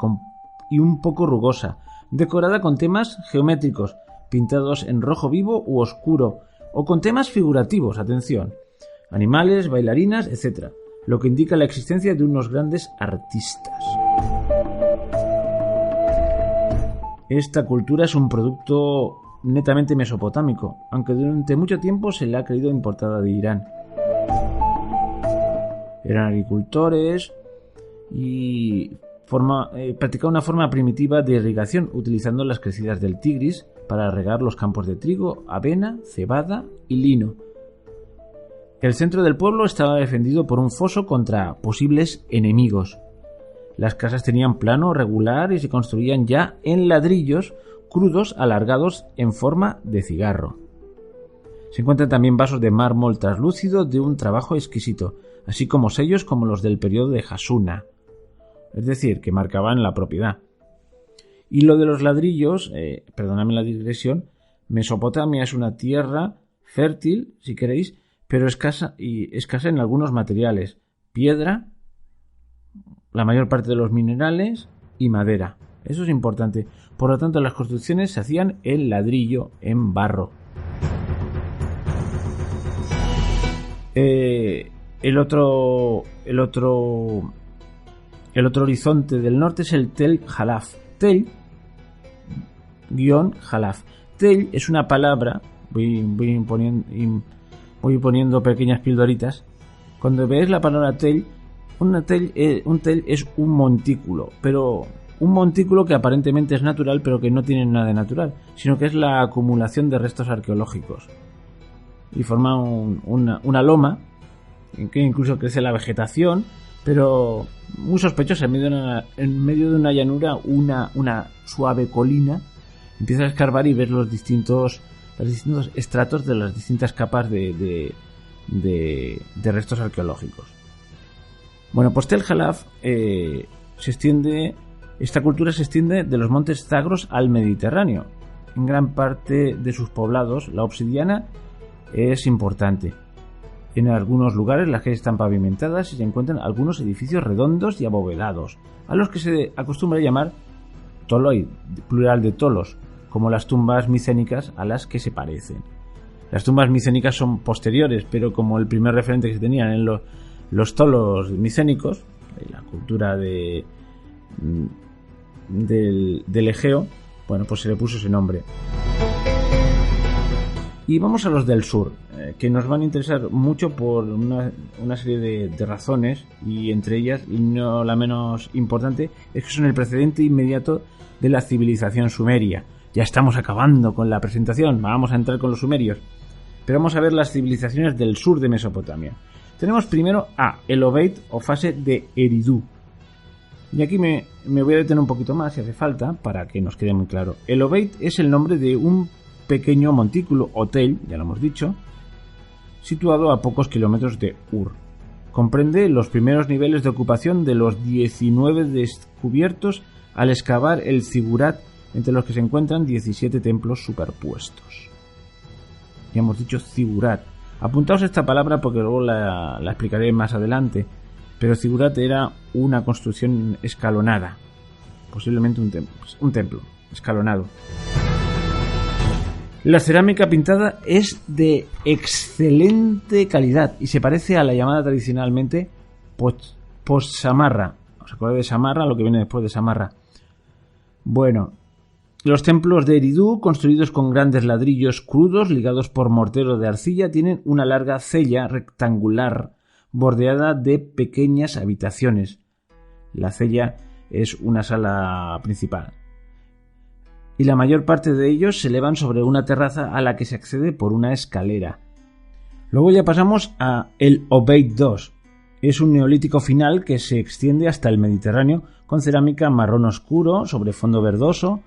y un poco rugosa, decorada con temas geométricos, pintados en rojo vivo u oscuro, o con temas figurativos, atención, animales, bailarinas, etc., lo que indica la existencia de unos grandes artistas. Esta cultura es un producto netamente mesopotámico, aunque durante mucho tiempo se le ha creído importada de Irán. Eran agricultores y practicaban una forma primitiva de irrigación utilizando las crecidas del Tigris para regar los campos de trigo, avena, cebada y lino. El centro del pueblo estaba defendido por un foso contra posibles enemigos. Las casas tenían plano regular y se construían ya en ladrillos crudos alargados en forma de cigarro. Se encuentran también vasos de mármol translúcido de un trabajo exquisito, así como sellos como los del periodo de Hasuna, es decir, que marcaban la propiedad. Y lo de los ladrillos, perdonadme la digresión, Mesopotamia es una tierra fértil, si queréis, pero escasa en algunos materiales, piedra, la mayor parte de los minerales y madera. Eso es importante. Por lo tanto, las construcciones se hacían en ladrillo, en barro. El otro horizonte del norte es el Tel Halaf. Tel-Halaf. Tel es una palabra, voy poniendo pequeñas pildoritas. Cuando veáis la palabra tel, un tel es un montículo, pero un montículo que aparentemente es natural, pero que no tiene nada de natural, sino que es la acumulación de restos arqueológicos. Y forma una loma en que incluso crece la vegetación, pero muy sospechosa. En medio de una llanura, una suave colina. Empiezas a escarbar y ves los distintos estratos de las distintas capas de restos arqueológicos. Bueno, pues Tel Halaf esta cultura se extiende de los montes Zagros al Mediterráneo. En gran parte de sus poblados, la obsidiana es importante. En algunos lugares las calles están pavimentadas y se encuentran algunos edificios redondos y abovedados, a los que se acostumbra llamar toloi, plural de tolos, como las tumbas micénicas a las que se parecen. Las tumbas micénicas son posteriores, pero como el primer referente que se tenían en los tolos micénicos, la cultura del Egeo, bueno, pues se le puso ese nombre. Y vamos a los del sur, que nos van a interesar mucho por una serie de razones, y entre ellas, y no la menos importante, es que son el precedente inmediato de la civilización sumeria. Ya estamos acabando con la presentación, vamos a entrar con los sumerios. Pero vamos a ver las civilizaciones del sur de Mesopotamia. Tenemos primero a el Obeid o fase de Eridu. Y aquí me voy a detener un poquito más si hace falta para que nos quede muy claro. El Obeid es el nombre de un pequeño montículo o tell, ya lo hemos dicho, situado a pocos kilómetros de Ur. Comprende los primeros niveles de ocupación de los 19 descubiertos al excavar el zigurat, entre los que se encuentran 17 templos superpuestos. Ya hemos dicho zigurat. Apuntaos esta palabra porque luego la explicaré más adelante, pero zigurat era una construcción escalonada, posiblemente un templo escalonado. La cerámica pintada es de excelente calidad y se parece a la llamada tradicionalmente post-Samarra. ¿Os acordáis de Samarra? Lo que viene después de Samarra. Bueno, los templos de Eridu, construidos con grandes ladrillos crudos ligados por mortero de arcilla, tienen una larga cella rectangular bordeada de pequeñas habitaciones. La cella es una sala principal, y la mayor parte de ellos se elevan sobre una terraza a la que se accede por una escalera. Luego ya pasamos a el Obeid II. Es un neolítico final que se extiende hasta el Mediterráneo con cerámica marrón oscuro sobre fondo verdoso,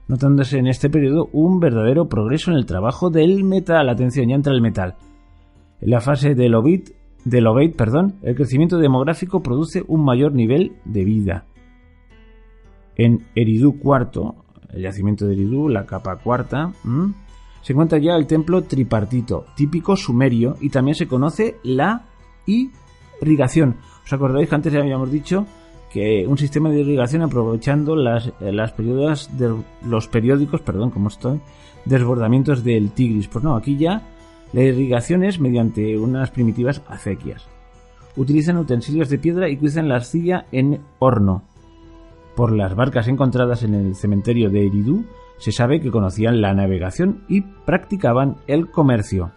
notándose en este periodo un verdadero progreso en el trabajo del metal. Atención, ya entra el metal. En la fase del Obeid, el crecimiento demográfico produce un mayor nivel de vida. En Eridu IV, el yacimiento de Eridu, la capa cuarta, se encuentra ya el templo tripartito, típico sumerio, y también se conoce la irrigación. ¿Os acordáis que antes ya habíamos dicho que un sistema de irrigación aprovechando los periódicos desbordamientos del Tigris? Pues no, aquí ya la irrigación es mediante unas primitivas acequias. Utilizan utensilios de piedra y cuecen la arcilla en horno. Por las barcas encontradas en el cementerio de Eridu se sabe que conocían la navegación y practicaban el comercio.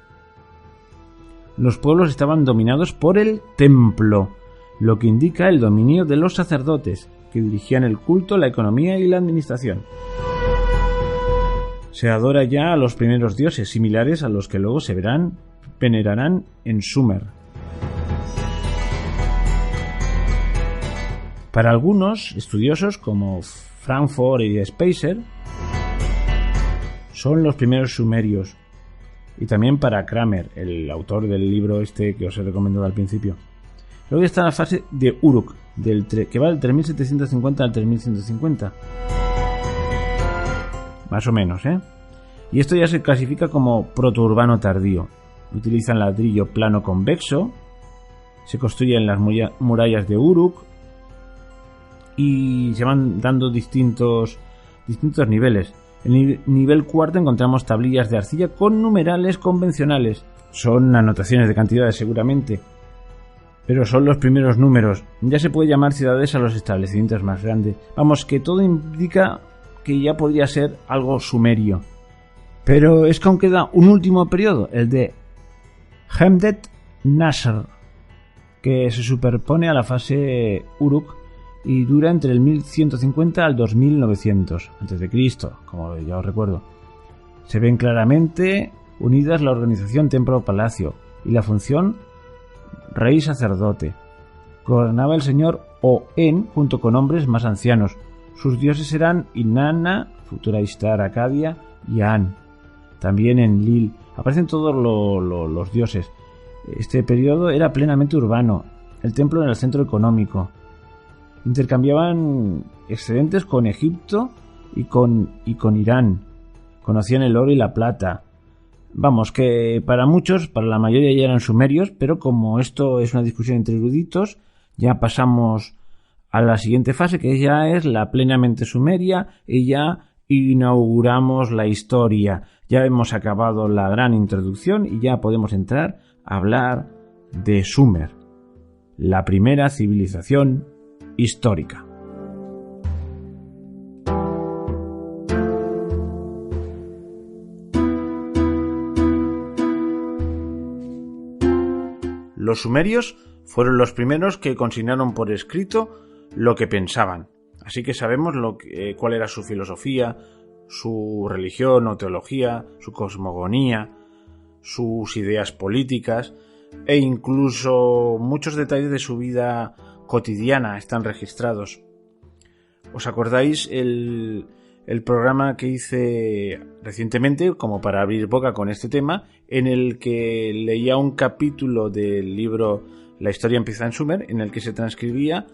Los pueblos estaban dominados por el templo, lo que indica el dominio de los sacerdotes, que dirigían el culto, la economía y la administración. Se adora ya a los primeros dioses, similares a los que luego se venerarán en Sumer. Para algunos estudiosos, como Frankfurt y Speiser, son los primeros sumerios, y también para Kramer, el autor del libro este que os he recomendado al principio. Luego está la fase de Uruk, que va del 3750 al 3150. Más o menos, ¿eh? Y esto ya se clasifica como protourbano tardío. Utilizan ladrillo plano convexo, se construyen las murallas de Uruk, y se van dando distintos niveles. En el nivel cuarto encontramos tablillas de arcilla con numerales convencionales. Son anotaciones de cantidades seguramente, pero son los primeros números. Ya se puede llamar ciudades a los establecimientos más grandes. Vamos, que todo indica que ya podría ser algo sumerio. Pero es que aún queda un último periodo, el de Hemdet Nasr, que se superpone a la fase Uruk y dura entre el 1150 al 2900 a.C., como ya os recuerdo. Se ven claramente unidas la organización templo-palacio y la función rey-sacerdote. Gobernaba el señor O-En junto con hombres más ancianos. Sus dioses eran Inanna, futura Ishtar Acadia, y An. También en Lil aparecen todos los dioses. Este periodo era plenamente urbano. El templo era el centro económico. Intercambiaban excedentes con Egipto y con Irán. Conocían el oro y la plata. Vamos, que para muchos, para la mayoría ya eran sumerios, pero como esto es una discusión entre eruditos, ya pasamos a la siguiente fase, que ya es la plenamente sumeria, y ya inauguramos la historia. Ya hemos acabado la gran introducción y ya podemos entrar a hablar de Sumer, la primera civilización histórica. Los sumerios fueron los primeros que consignaron por escrito lo que pensaban, así que sabemos cuál era su filosofía, su religión o teología, su cosmogonía, sus ideas políticas e incluso muchos detalles de su vida cotidiana están registrados. ¿Os acordáis el el programa que hice recientemente como para abrir boca con este tema, en el que leía un capítulo del libro La historia empieza en Sumer, en el que se transcribía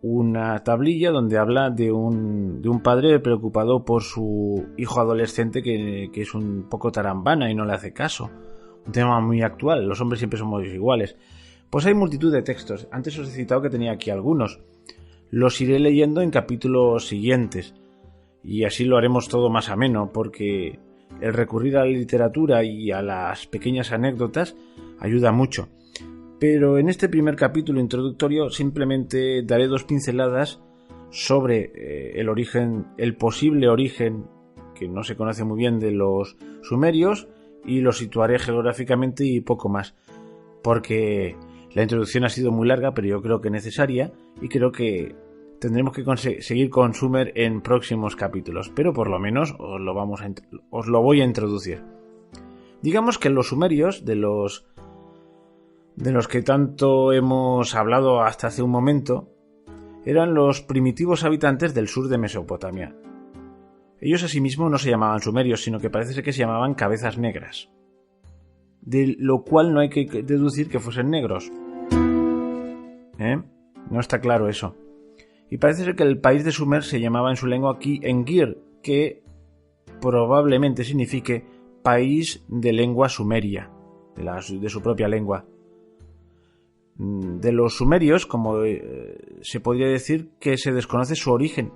una tablilla donde habla de un padre preocupado por su hijo adolescente que es un poco tarambana y no le hace caso. Un tema muy actual, los hombres siempre somos iguales. Pues hay multitud de textos. Antes os he citado que tenía aquí algunos. Los iré leyendo en capítulos siguientes. Y así lo haremos todo más ameno, porque el recurrir a la literatura y a las pequeñas anécdotas ayuda mucho. Pero en este primer capítulo introductorio simplemente daré 2 pinceladas sobre el posible origen, que no se conoce muy bien, de los sumerios, y los situaré geográficamente y poco más, porque la introducción ha sido muy larga, pero yo creo que necesaria, y creo que tendremos que seguir con Sumer en próximos capítulos, pero por lo menos os lo voy a introducir. Digamos que los sumerios, de los que tanto hemos hablado hasta hace un momento, eran los primitivos habitantes del sur de Mesopotamia. Ellos asimismo no se llamaban sumerios, sino que parece ser que se llamaban cabezas negras, de lo cual no hay que deducir que fuesen negros. No está claro eso. Y parece ser que el país de Sumer se llamaba en su lengua aquí Engir, que probablemente signifique país de lengua sumeria, de su propia lengua. De los sumerios, como se podría decir que se desconoce su origen,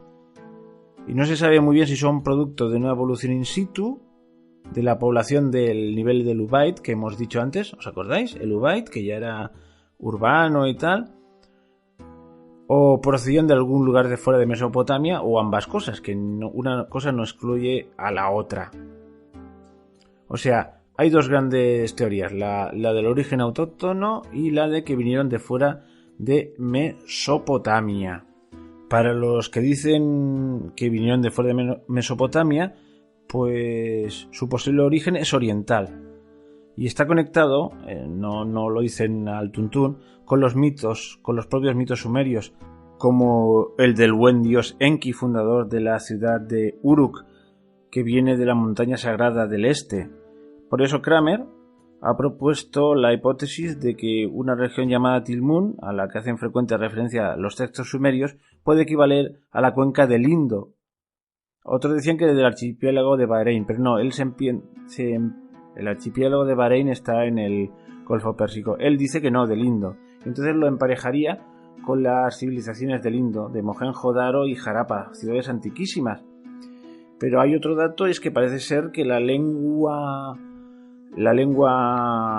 y no se sabe muy bien si son producto de una evolución in situ de la población del nivel del Ubaid que hemos dicho antes, ¿os acordáis? El Ubaid, que ya era urbano y tal, o procedían de algún lugar de fuera de Mesopotamia, o ambas cosas, que una cosa no excluye a la otra. O sea, hay 2 grandes teorías, la del origen autóctono y la de que vinieron de fuera de Mesopotamia. Para los que dicen que vinieron de fuera de Mesopotamia, pues su posible origen es oriental y está conectado, no lo dicen al tuntún, con los propios mitos sumerios, como el del buen dios Enki, fundador de la ciudad de Uruk, que viene de la montaña sagrada del este. Por eso Kramer ha propuesto la hipótesis de que una región llamada Tilmun, a la que hacen frecuente referencia los textos sumerios, puede equivaler a la cuenca del Indo. Otros decían que del archipiélago de Bahrein, pero no, el archipiélago de Bahrein está en el Golfo Pérsico. Él dice que no, del Indo. Entonces lo emparejaría con las civilizaciones del Indo, de Mohenjo-Daro y Harappa, ciudades antiquísimas. Pero hay otro dato, es que parece ser que la lengua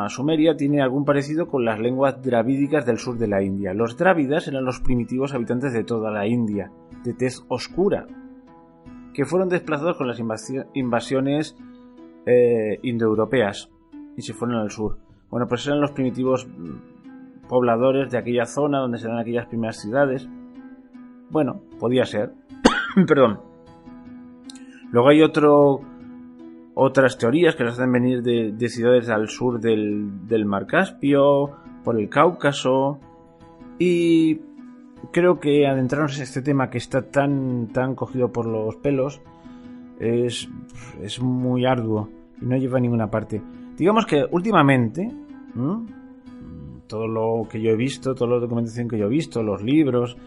sumeria tiene algún parecido con las lenguas dravídicas del sur de la India. Los drávidas eran los primitivos habitantes de toda la India, de tez oscura, que fueron desplazados con las invasiones indoeuropeas y se fueron al sur. Bueno, pues eran los primitivos pobladores de aquella zona donde se dan aquellas primeras ciudades. Bueno, podía ser. Perdón. Luego hay otras teorías que nos hacen venir de ciudades al sur del Mar Caspio, por el Cáucaso, y creo que adentrarnos en este tema que está tan cogido por los pelos es muy arduo y no lleva a ninguna parte. Digamos que últimamente todo lo que yo he visto, toda la documentación que yo he visto, los libros,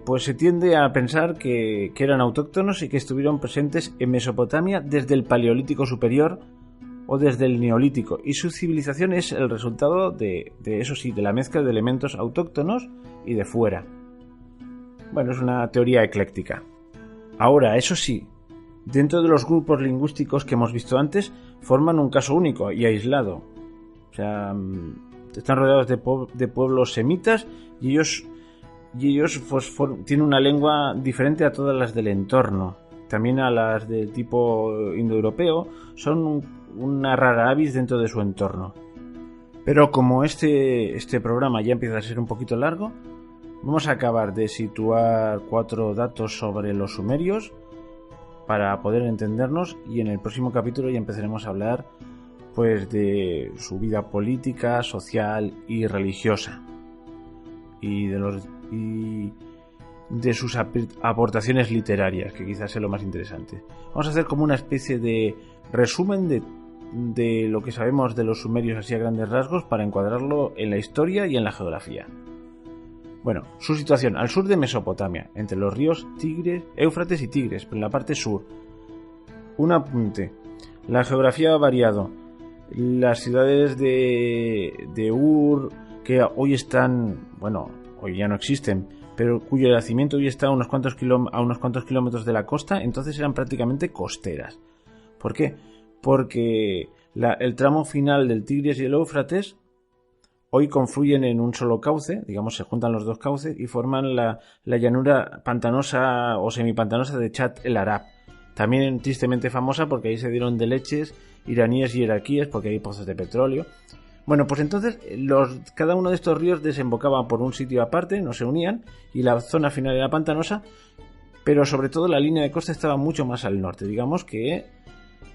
pues se tiende a pensar que eran autóctonos y que estuvieron presentes en Mesopotamia desde el Paleolítico Superior o desde el Neolítico, y su civilización es el resultado de eso sí, de la mezcla de elementos autóctonos y de fuera. Bueno, es una teoría ecléctica. Ahora, eso sí, dentro de los grupos lingüísticos que hemos visto antes, forman un caso único y aislado. O sea, están rodeados de pueblos semitas y ellos pues, tienen una lengua diferente a todas las del entorno. También a las de tipo indoeuropeo, son una rara avis dentro de su entorno. Pero como este programa ya empieza a ser un poquito largo, vamos a acabar de situar 4 datos sobre los sumerios para poder entendernos, y en el próximo capítulo ya empezaremos a hablar pues de su vida política, social y religiosa, y de sus aportaciones literarias, que quizás sea lo más interesante. Vamos a hacer como una especie de resumen de lo que sabemos de los sumerios así a grandes rasgos para encuadrarlo en la historia y en la geografía. Bueno, su situación al sur de Mesopotamia, entre los ríos Tigres, Éufrates y Tigres, pero en la parte sur. Un apunte. La geografía ha variado. Las ciudades de Ur, que hoy están, bueno, hoy ya no existen, pero cuyo yacimiento hoy está a unos cuantos kilómetros de la costa, entonces eran prácticamente costeras. ¿Por qué? Porque el tramo final del Tigris y el Éufrates hoy confluyen en un solo cauce, digamos, se juntan los dos cauces y forman la llanura pantanosa o semipantanosa de Chat el Arab. También tristemente famosa porque ahí se dieron deleches iraníes y iraquíes porque hay pozos de petróleo. Bueno, pues entonces cada uno de estos ríos desembocaba por un sitio aparte, no se unían, y la zona final era pantanosa, pero sobre todo la línea de costa estaba mucho más al norte. Digamos que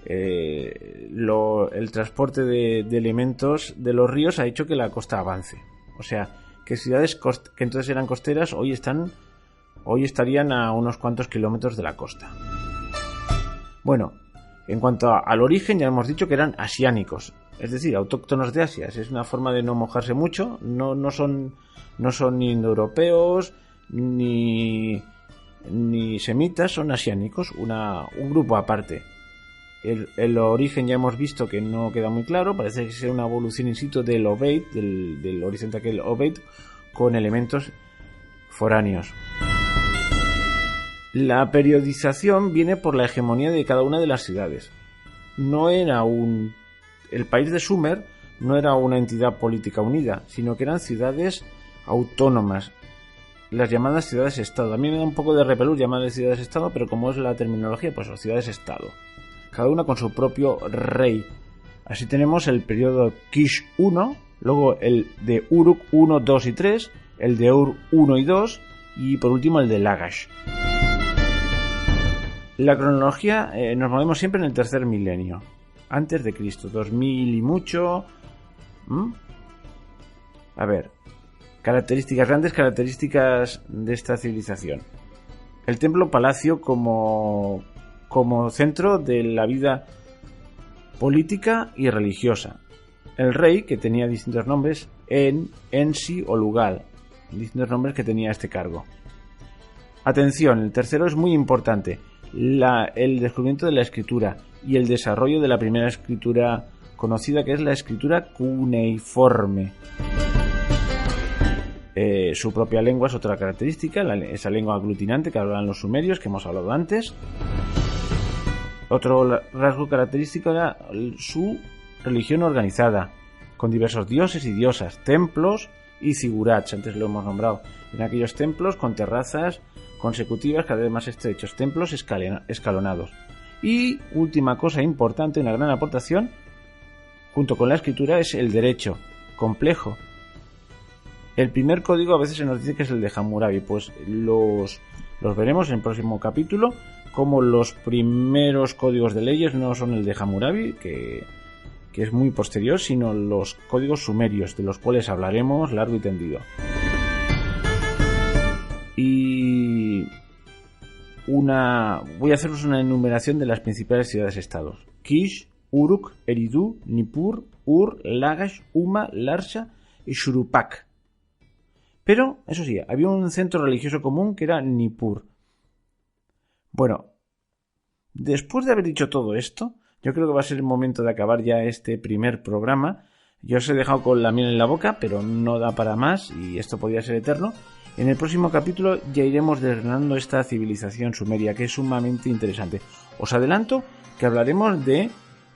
el transporte de elementos de los ríos ha hecho que la costa avance. O sea, que ciudades que entonces eran costeras hoy estarían a unos cuantos kilómetros de la costa. Bueno, en cuanto al origen ya hemos dicho que eran asiánicos, es decir, autóctonos de Asia. Es una forma de no mojarse mucho, no son ni indoeuropeos ni semitas, son asiánicos, un grupo aparte. El origen ya hemos visto que no queda muy claro, parece que es una evolución in situ del Obeid, del horizonte aquel Obeid, con elementos foráneos. La periodización viene por la hegemonía de cada una de las ciudades. El país de Sumer no era una entidad política unida, sino que eran ciudades autónomas, las llamadas ciudades-estado. A mí me da un poco de repelús llamarles ciudades-estado, pero como es la terminología, pues ciudades-estado. Cada una con su propio rey. Así tenemos el periodo Kish 1, luego el de Uruk 1, 2 y 3, el de Ur 1 y 2 y por último el de Lagash. La cronología nos movemos siempre en el tercer milenio, antes de Cristo, 2000 y mucho. A ver, grandes características de esta civilización. El templo palacio como centro de la vida política y religiosa. El rey, que tenía distintos nombres, Ensi o Lugal, distintos nombres que tenía este cargo. Atención, el tercero es muy importante. El descubrimiento de la escritura y el desarrollo de la primera escritura conocida, que es la escritura cuneiforme. Su propia lengua es otra característica, esa lengua aglutinante que hablaban los sumerios, que hemos hablado antes. Otro rasgo característico era su religión organizada, con diversos dioses y diosas, templos y zigurats, antes lo hemos nombrado. En aquellos templos con terrazas consecutivas cada vez más estrechos, templos escalonados. Y última cosa importante, una gran aportación, junto con la escritura, es el derecho, complejo. El primer código a veces se nos dice que es el de Hammurabi, pues los veremos en el próximo capítulo, como los primeros códigos de leyes no son el de Hammurabi, que es muy posterior, sino los códigos sumerios, de los cuales hablaremos largo y tendido. Y voy a haceros una enumeración de las principales ciudades-estados: Kish, Uruk, Eridu, Nippur, Ur, Lagash, Uma, Larsha y Shuruppak. Pero, eso sí, había un centro religioso común que era Nippur. Bueno, después de haber dicho todo esto, yo creo que va a ser el momento de acabar ya este primer programa. Yo os he dejado con la miel en la boca, pero no da para más y esto podría ser eterno. En el próximo capítulo ya iremos desgranando esta civilización sumeria, que es sumamente interesante. Os adelanto que hablaremos de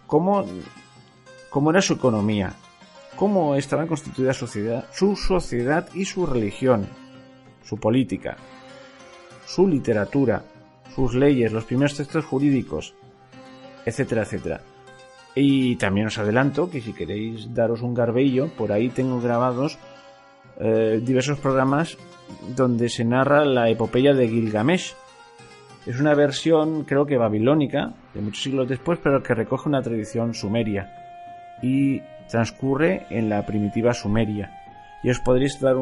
cómo era su economía, cómo estaba constituida su sociedad y su religión, su política, su literatura, sus leyes, los primeros textos jurídicos, etcétera, etcétera. Y también os adelanto que si queréis daros un garbeillo, por ahí tengo grabados diversos programas donde se narra la epopeya de Gilgamesh. Es una versión, creo que babilónica, de muchos siglos después, pero que recoge una tradición sumeria y transcurre en la primitiva Sumeria. Y os podréis dar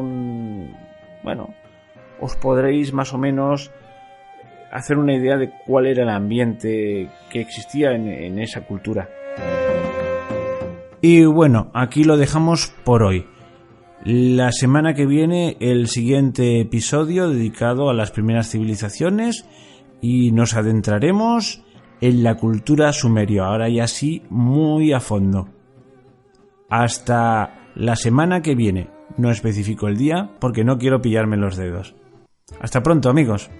os podréis más o menos hacer una idea de cuál era el ambiente que existía en esa cultura. Y bueno, aquí lo dejamos por hoy. La semana que viene el siguiente episodio dedicado a las primeras civilizaciones y nos adentraremos en la cultura sumeria, ahora ya sí muy a fondo. Hasta la semana que viene. No especifico el día porque no quiero pillarme los dedos. Hasta pronto, amigos.